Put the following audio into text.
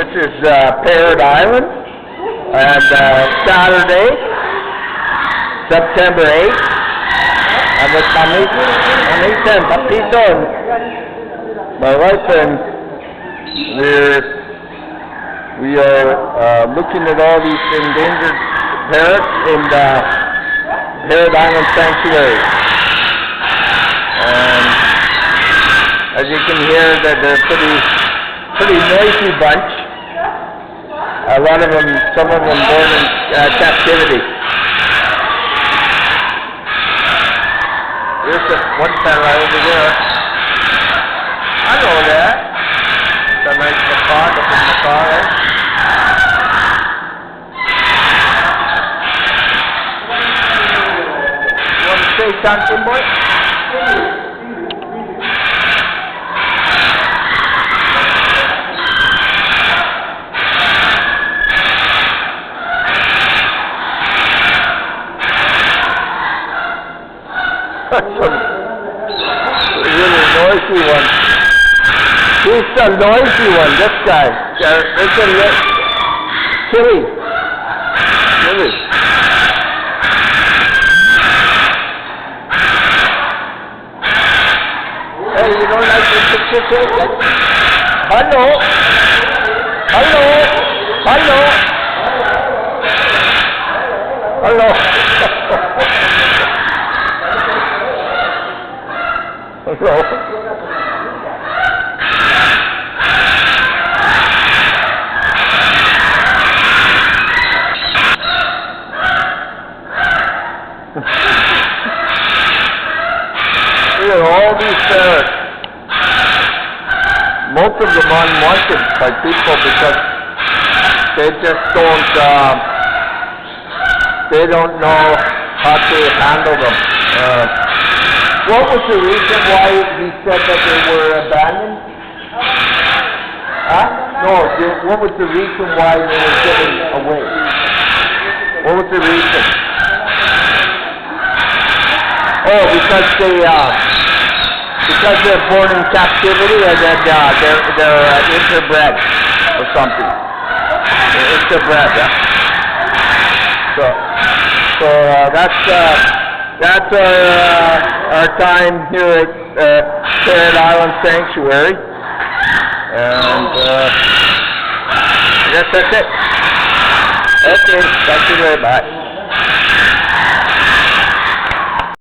This is Parrot Island, and Saturday, September 8th, and with my wife and we are looking at all these endangered parrots in the Parrot Island Sanctuary. And as you can hear, that they're pretty noisy bunch. A lot of them, some of them born in captivity. There's one pen right over there. I know that. It's a nice macaw, looking macaw, right? You want to say something, boy? Really noisy one. He's the noisy one, this guy. It's a Chili. Hey, you don't like the picture taken? Hello? Look at all these parrots. Most of them unwanted by people because they just don't know how to handle them. What was the reason why he said that they were abandoned? Huh? No, what was the reason why they were given away? What was the reason? Oh, because they're born in captivity and then they're interbred or something. They're interbred, yeah? So that's our time here at Parrot Island Sanctuary, and I guess that's it. Okay, thank you very much.